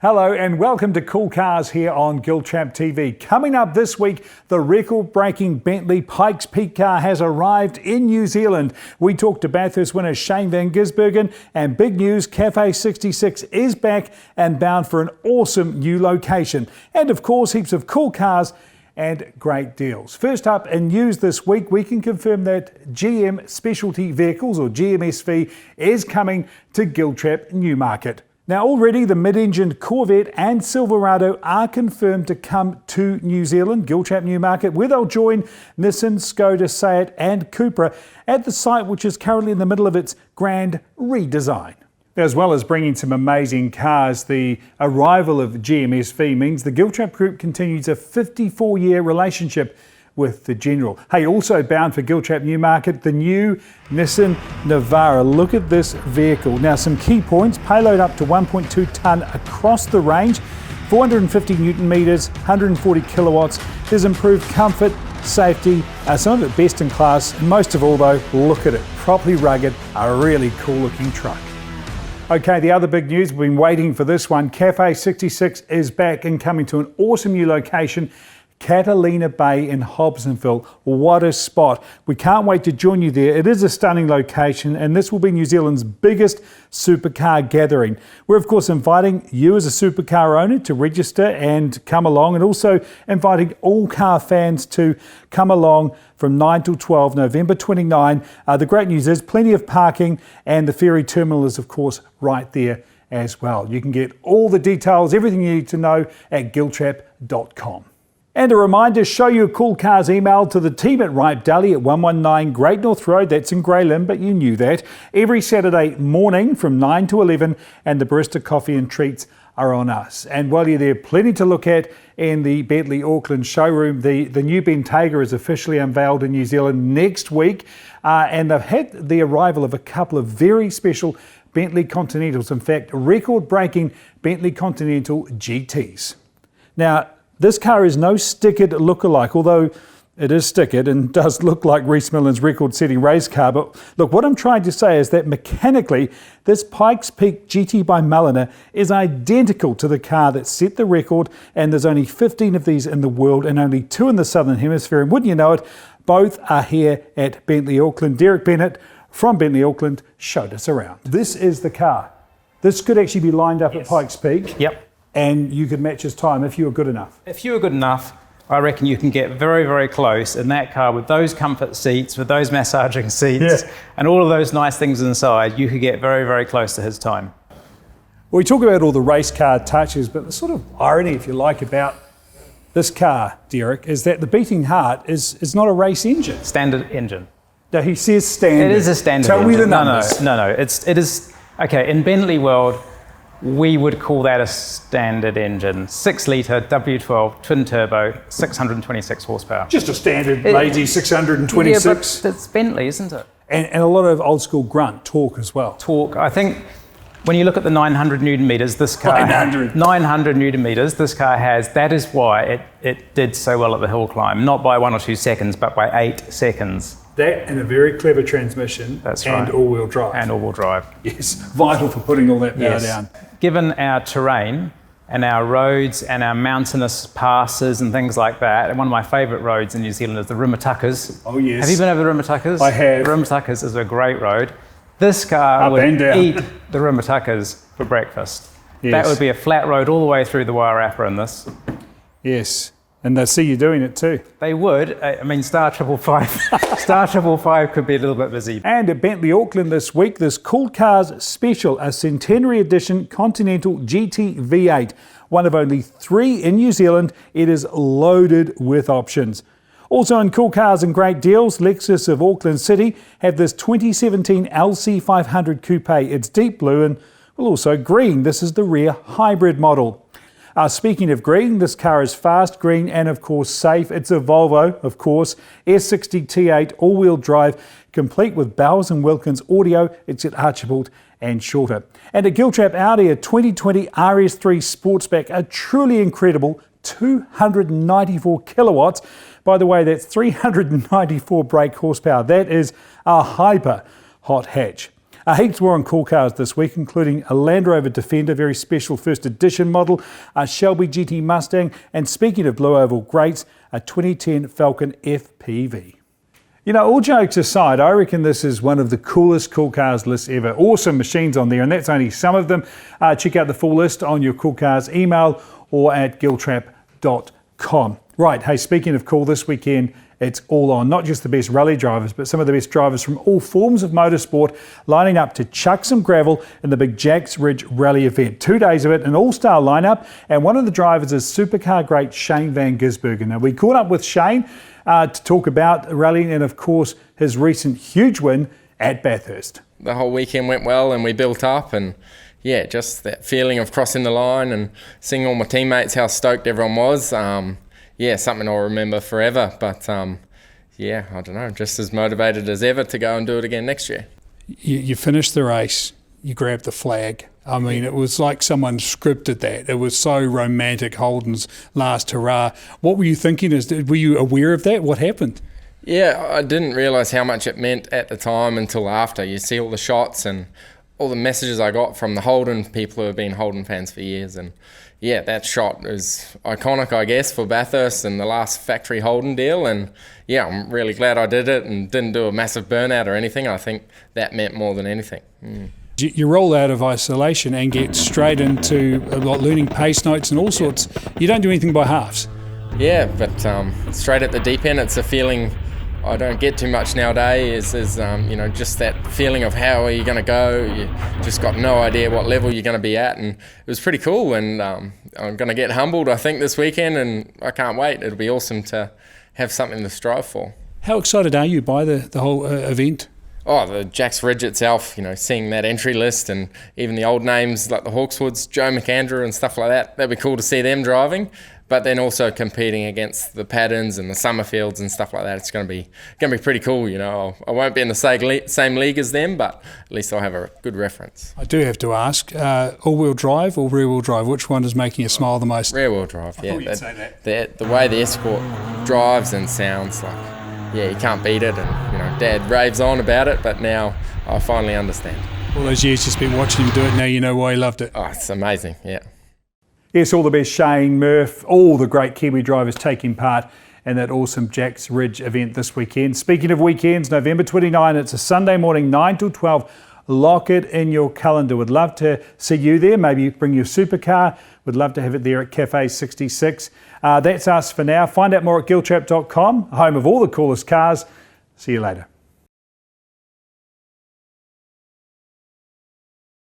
Hello and welcome to Cool Cars here on GiltrapTV. Coming up this week, the record-breaking Bentley Pikes peak car has arrived in New Zealand. We talked to Bathurst winner Shane van Gisbergen, and big news, Cafe 66 is back and bound for an awesome new location. And of course, heaps of cool cars and great deals. First up in news this week, we can confirm that GM Specialty Vehicles, or GMSV, is coming to Giltrap Newmarket. Now already the mid-engined Corvette and Silverado are confirmed to come to New Zealand, Giltrap Newmarket, where they'll join Nissan, Skoda, Seat and Cupra at the site which is currently in the middle of its grand redesign. As well as bringing some amazing cars, the arrival of GMSV means the Giltrap Group continues a 54-year relationship with the General. Hey, also bound for Giltrap Newmarket, the new Nissan Navara. Look at this vehicle. Now some key points: payload up to 1.2 tonne across the range, 450 Newton meters, 140 kilowatts. There's improved comfort, safety, some of it best in class, and most of all though, look at it, properly rugged, a really cool looking truck. Okay, the other big news, we've been waiting for this one. Cafe 66 is back and coming to an awesome new location, Catalina Bay in Hobsonville. What a spot. We can't wait to join you there. It is a stunning location and this will be New Zealand's biggest supercar gathering. We're of course inviting you as a supercar owner to register and come along, and also inviting all car fans to come along from 9 till 12, November 29. The great news is plenty of parking, and the ferry terminal is of course right there as well. You can get all the details, everything you need to know at giltrap.com. And a reminder, show your cool cars email to the team at Ripe Deli at 119 Great North Road. That's in Grey Lynn, but you knew that. Every Saturday morning from 9 to 11, and the barista coffee and treats are on us. And while you're there, plenty to look at in the Bentley Auckland showroom. The new Bentayga is officially unveiled in New Zealand next week, and they've had the arrival of a couple of very special Bentley Continentals. In fact, record-breaking Bentley Continental GTs. Now, this car is no stickered lookalike, although it is stickered and does look like Reese Millen's record-setting race car. But look, what I'm trying to say is that mechanically, this Pikes Peak GT by Mulliner is identical to the car that set the record, and there's only 15 of these in the world and only 2 in the Southern Hemisphere. And wouldn't you know it, both are here at Bentley Auckland. Derek Bennett from Bentley Auckland showed us around. This is the car. This could actually be lined up at Pikes Peak. Yep. And you could match his time if you were good enough. If you were good enough, I reckon you can get very, very close in that car with those comfort seats, with those massaging seats, and all of those nice things inside. You could get very, very close to his time. Well, we talk about all the race car touches, but the sort of irony, if you like, about this car, Derek, is that the beating heart is not a race engine. Standard engine. No, he says standard. It is a standard Tell engine. me the numbers. No. It is, okay, in Bentley world, we would call that a standard engine. 6-litre W12 twin turbo, 626 horsepower. Just a standard lazy 626. Yeah, but that's Bentley, isn't it? And a lot of old school grunt torque as well. Torque. I think when you look at the 900 Newton meters, this car 900 Newton meters. This car has. That is why it did so well at the hill climb. Not by 1 or 2 seconds, but by 8 seconds. That and a very clever transmission. That's right. And all-wheel drive. And all-wheel drive. Yes, vital for putting all that power down. Given our terrain and our roads and our mountainous passes and things like that, and one of my favourite roads in New Zealand is the Rimatukas. Oh yes. Have you been over the Rimatukas? I have. The Rimatukas is a great road. This car would eat the Rimatukas for breakfast. Yes. That would be a flat road all the way through the Wairarapa in this. Yes. And they see you doing it too. They would. I mean, Star 555. Star 555 could be a little bit busy. And at Bentley Auckland this week, this Cool Cars Special, a Centenary Edition Continental GT V8. One of only 3 in New Zealand. It is loaded with options. Also in Cool Cars and Great Deals, Lexus of Auckland City have this 2017 LC500 Coupe. It's deep blue and well, also green. This is the rear hybrid model. Speaking of green, this car is fast, green and of course safe. It's a Volvo, of course, S60 T8 all-wheel drive, complete with Bowers & Wilkins audio. It's at Archibald and Shorter. And at Giltrap Audi, a 2020 RS3 Sportsback, a truly incredible 294 kilowatts. By the way, that's 394 brake horsepower. That is a hyper hot hatch. Heaps more on cool cars this week, including a Land Rover Defender, very special first edition model, a Shelby GT Mustang, and speaking of blue oval greats, a 2010 Falcon FPV. You know, all jokes aside, I reckon this is one of the coolest cool cars lists ever. Awesome machines on there, and that's only some of them. Check out the full list on your cool cars email or at Giltrap.com. Right, hey, speaking of cool, this weekend it's all on. Not just the best rally drivers, but some of the best drivers from all forms of motorsport lining up to chuck some gravel in the big Jacks Ridge Rally event. 2 days of it, an all-star lineup, and one of the drivers is supercar great Shane van Gisbergen. Now, we caught up with Shane to talk about rallying and, of course, his recent huge win at Bathurst. The whole weekend went well and we built up, and yeah, just that feeling of crossing the line and seeing all my teammates, how stoked everyone was. Yeah, something I'll remember forever. But yeah, I don't know, just as motivated as ever to go and do it again next year. You finished the race, you grabbed the flag. I mean, it was like someone scripted that. It was so romantic, Holden's last hurrah. What were you thinking? Were you aware of that? What happened? Yeah, I didn't realise how much it meant at the time until after. You see all the shots and all the messages I got from the Holden people who have been Holden fans for years. And yeah, that shot is iconic, I guess, for Bathurst and the last factory Holden deal. And yeah, I'm really glad I did it and didn't do a massive burnout or anything. I think that meant more than anything. You roll out of isolation and get straight into learning pace notes and all sorts. You don't do anything by halves. Yeah, but straight at the deep end, it's a feeling I don't get too much nowadays. Is you know, just that feeling of how are you going to go. You just got no idea what level you're going to be at, and it was pretty cool. And I'm going to get humbled, I think, this weekend, and I can't wait. It'll be awesome to have something to strive for. How excited are you by the whole event? Oh, the Jacks Ridge itself, you know, seeing that entry list and even the old names like the Hawkswoods, Joe McAndrew and stuff like that. That'd be cool to see them driving, but then also competing against the Paddens and the Summerfields and stuff like that. It's going to be pretty cool, you know. I won't be in the same league as them, but at least I'll have a good reference. I do have to ask, all-wheel drive or rear-wheel drive? Which one is making you smile the most? Rear-wheel drive, yeah. I thought you'd say that. The way the Escort drives and sounds like, yeah, you can't beat it, and you know, Dad raves on about it, but now I finally understand. All those years just been watching him do it, now you know why he loved it. Oh, it's amazing, yeah. Yes, all the best, Shane, Murph, all the great Kiwi drivers taking part in that awesome Jacks Ridge event this weekend. Speaking of weekends, November 29, it's a Sunday morning, 9 till 12. Lock it in your calendar. Would love to see you there. Maybe bring your supercar. Would love to have it there at Cafe 66. That's us for now. Find out more at Giltrap.com, home of all the coolest cars. See you later.